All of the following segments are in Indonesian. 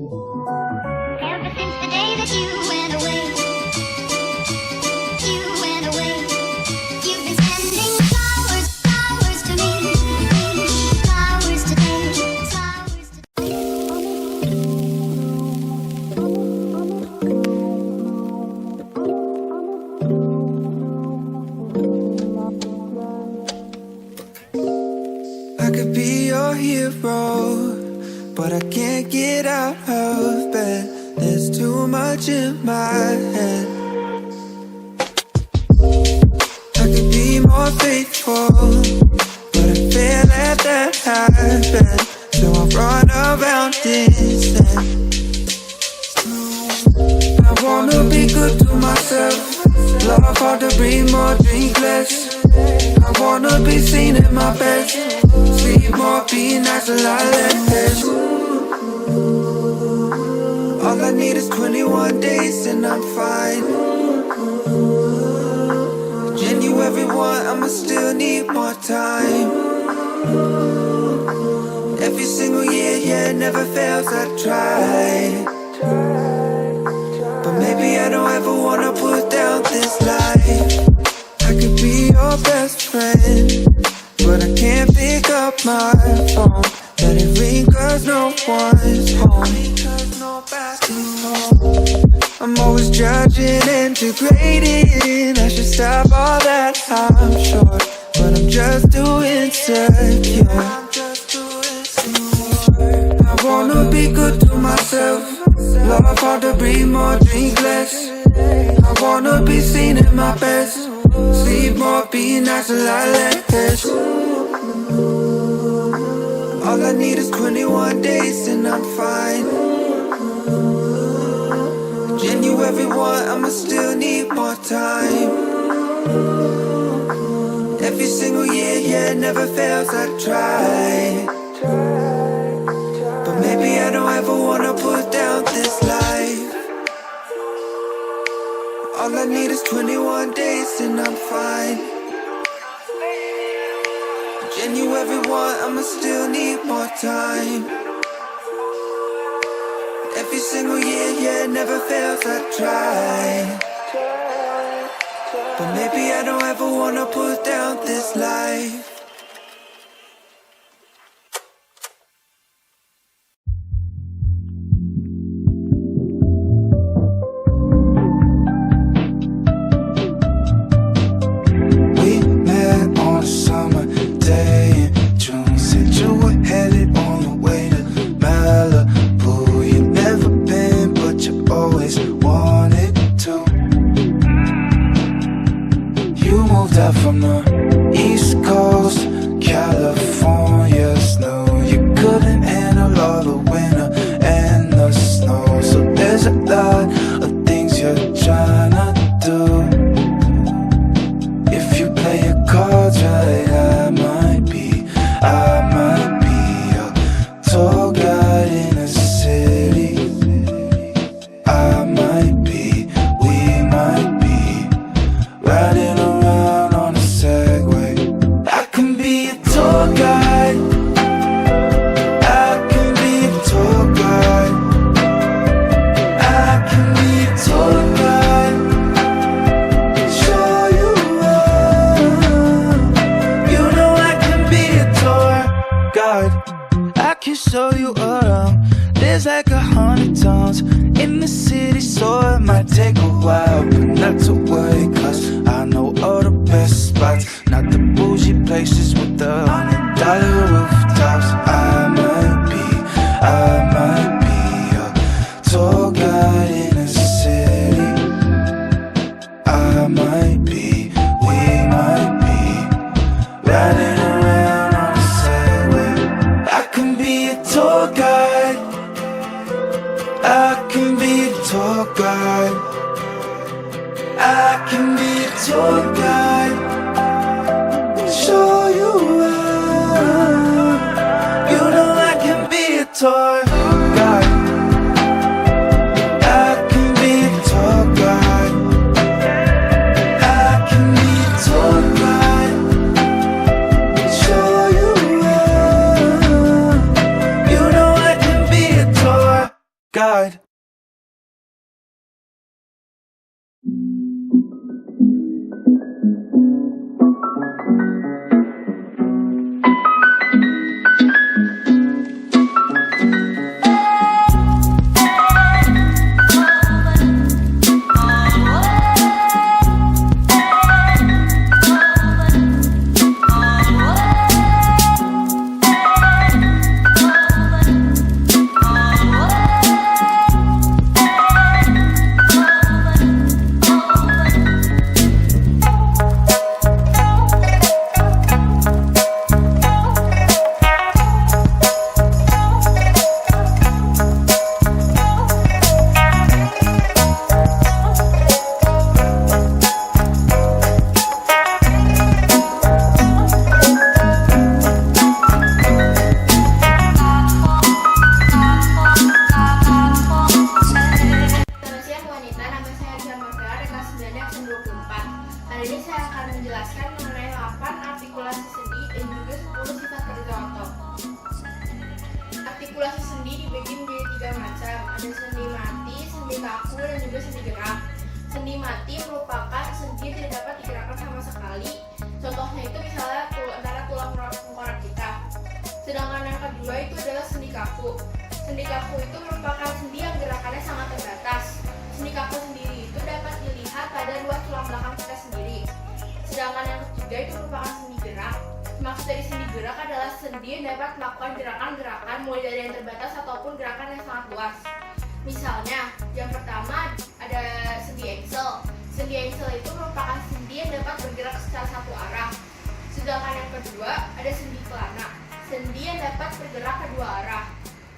Ever since the day that you went away, you've been sending flowers, flowers to me, flowers today, flowers I could be your hero, but I can't get out of bed. There's too much in my head. I could be more faithful, but I fail at that habit. So I run around instead. I wanna be good to myself, love hard to breathe more, drink less. I wanna be seen in my best, sleep more, be nice, a lot less. All I need is 21 days and I'm fine. January 1, I'ma still need more time. Every single year, yeah, it never fails, I try. But maybe I don't ever wanna put down this life. I could be your best friend, but I can't pick up my phone. Let it ring cause no one's home. I'm always judging and degrading. I should stop all that, I'm sure, but I'm just too insecure. I wanna be good to myself, love hard to breathe more, drink less. I wanna be seen in my best, sleep more, be nice, a lot less. All I need is 21 days and I'm fine. January 1, I'ma still need more time. Every single year, yeah, it never fails, I try. But maybe I don't ever wanna put down this life. All I need is 21 days and I'm fine. January 1, I'ma still need more time. Every single year, yeah, it never fails, I try. But maybe I don't ever wanna put down this life. From the East Coast, California snow. You couldn't handle all the winter and the snow. So there's a lot of things you're trying to do. If you play your cards right, I might be your tour guide in the city. I might be, we might be riding around on a Segway. I can be a tour guide. I can be a tour guide. I can be a tour guide. Show you around. You know I can be a tour guide. I can show you around. There's like 100 towns in the city, so it might take a while, but not to worry, cause I know all the best spots, not the bougie places with the $100 rooftops. I might be your tour guide in the city. I might be, we might be riding around on a Segway. I can be a tour guide. I can be a tour guide. I can be a tour guide. Show you around. You know I can be a tour guide. I can be a tour guide. I can be a tour guide. Show you around. You know I can be a tour guide. Selamat siang wanita, nama saya Arjan Marga, dari kelas 9 absen 24. Hari ini saya akan menjelaskan mengenai 8 artikulasi sendi dan juga 10 sifat kerja otot. Artikulasi sendi dibagi menjadi 3 macam, ada sendi mati, sendi kaku, dan juga sendi gerak. Sendi mati merupakan sendi yang tidak dapat digerakkan sama sekali. Contohnya itu misalnya antara tulang tengkorak kita. Sedangkan yang kedua itu adalah sendi kaku. Sendi kaku itu merupakan sendi yang gerakannya sangat terbatas. Sendi kaku sendiri itu dapat dilihat pada ruas tulang belakang kita sendiri. Sedangkan yang ketiga itu merupakan sendi gerak. Maksud dari sendi gerak adalah sendi yang dapat melakukan gerakan-gerakan mulai dari yang terbatas ataupun gerakan yang sangat luas. Misalnya, yang pertama ada sendi engsel. Sendi engsel itu merupakan sendi yang dapat bergerak secara satu arah. Sedangkan yang kedua ada sendi pelana. Sendi yang dapat bergerak kedua arah.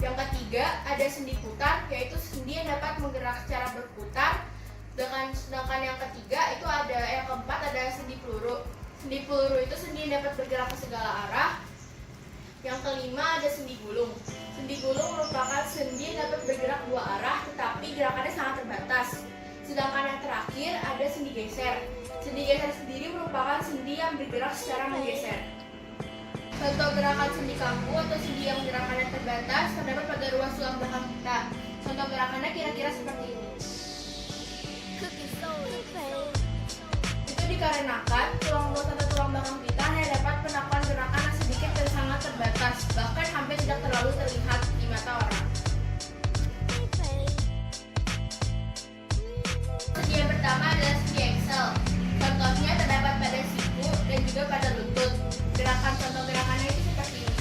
Yang ketiga ada sendi putar, yaitu sendi yang dapat menggerak secara berputar. Sedangkan yang ketiga itu ada yang keempat ada sendi peluru. Sendi peluru itu sendi yang dapat bergerak ke segala arah. Yang kelima ada sendi gulung. Sendi gulung merupakan sendi yang dapat bergerak dua arah, tetapi gerakannya sangat terbatas. Sedangkan yang terakhir ada sendi geser. Sendi geser sendiri merupakan sendi yang bergerak secara menggeser. Contoh gerakan sendi kaku atau sendi yang gerakannya terbatas terdapat pada ruas tulang belakang kita. Contoh gerakannya kira-kira seperti ini. Itu dikarenakan tulang luas atau tulang belakang kita hanya dapat melakukan gerakan yang sedikit dan sangat terbatas, bahkan hampir tidak terlalu terlihat di mata orang. Sendi yang pertama adalah sendi engsel. Contohnya terdapat pada siku dan juga pada lutut. Contoh gerakannya itu seperti ini.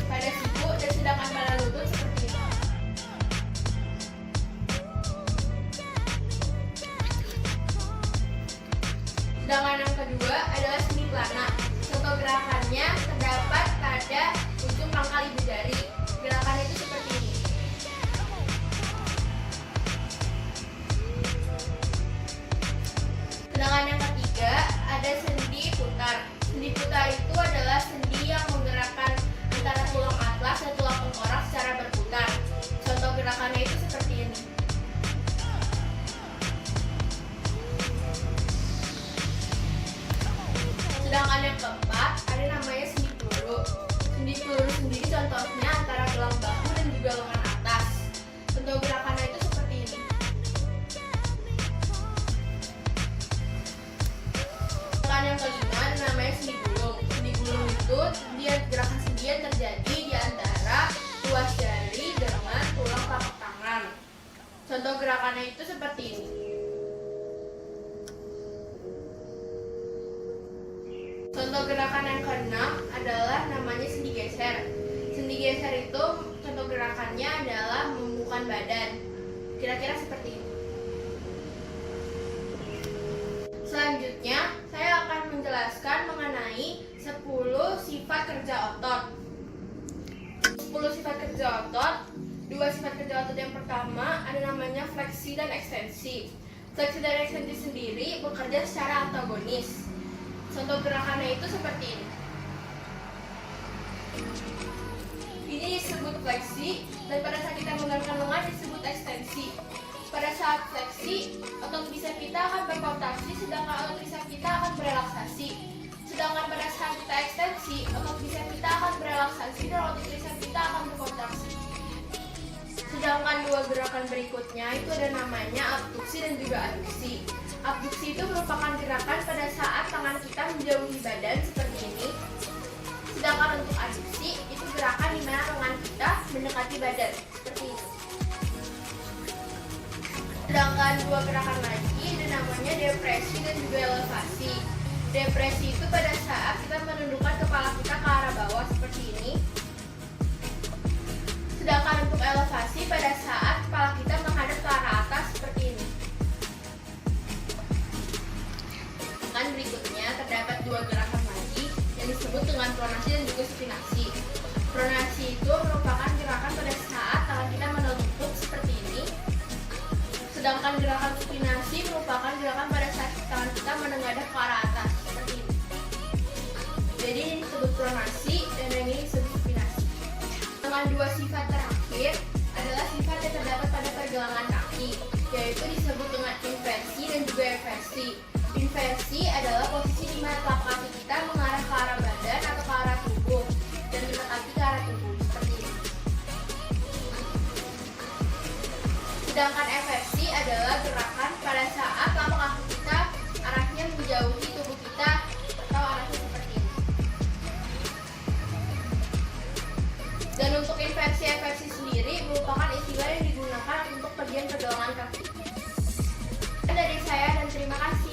Pada siku dan sedangkan pada lutut seperti ini. Sedangkan yang kedua adalah sendi pelana. Contoh gerakannya terdapat pada ujung pangkal ibu jari. Gerakannya itu seperti ini. Sedangkan yang ketiga ada sendi putar. Sendi putar itu adalah sendi yang menggerakkan antara tulang atlas dan tulang tengkorak secara berputar. Contoh gerakannya itu seperti ini. Sedangkan yang keempat ada namanya sendi peluru. Sendi peluru sendiri contohnya antara tulang bahu dan juga lengan atas. Contoh gerakannya itu seperti ini. Yang kelima namanya sendi gulung. Sendi gulung itu gerakan sendi yang terjadi di antara ruas jari dengan tulang telapak tangan. Contoh gerakannya itu seperti ini. Contoh gerakan yang keenam adalah namanya sendi geser. Sendi geser itu contoh gerakannya adalah membungkukkan badan. Kira-kira seperti ini. Selanjutnya, saya akan menjelaskan mengenai 10 sifat kerja otot. 10 sifat kerja otot. 2 sifat kerja otot yang pertama ada namanya fleksi dan ekstensi. Fleksi dan ekstensi sendiri bekerja secara antagonis. Contoh gerakannya itu seperti ini. Ini disebut fleksi, dan pada saat kita menggerakkan lengan disebut ekstensi. Pada saat fleksi, otot bicep kita akan berkontraksi, sedangkan otot bicep kita akan berelaksasi. Sedangkan pada saat kita ekstensi, otot bicep kita akan berelaksasi dan otot bicep kita Sedangkan dua gerakan berikutnya itu ada namanya abduksi dan juga aduksi. Abduksi itu merupakan gerakan pada saat tangan kita menjauhi badan seperti ini. Sedangkan untuk aduksi itu gerakan di mana tangan kita mendekati badan seperti ini. Sedangkan dua gerakan lagi ada namanya depresi dan juga elevasi. Depresi itu pada saat kita menundukkan kepala kita ke arah bawah seperti ini. Sedangkan untuk elevasi pada saat kepala kita menghadap ke arah atas seperti ini. Dan berikutnya terdapat dua gerakan lagi yang disebut dengan pronasi dan juga supinasi. Pronasi itu merupakan gerakan pada saat tangan kita menelungkup seperti ini. Sedangkan gerakan supinasi merupakan gerakan pada saat tangan kita menengadah ke arah atas seperti ini. Jadi ini disebut pronasi dan yang ini disebut supinasi. Dengan dua sifat terakhir adalah sifat yang terdapat pada pergelangan kaki, yaitu disebut dengan inversi dan juga eversi. Inversi adalah posisi di mana telapak kaki kita mengarah ke arah badan atau ke arah tubuh dan mendekati ke arah tubuh seperti ini. Sedangkan eversi adalah gerakan pada saat telapak kaki kita arahnya menjauhi tubuh kita atau arahnya seperti ini. Dan untuk inversi-eversi sendiri merupakan istilah yang digunakan untuk bagian pergelangan kaki. Dari saya dan terima kasih.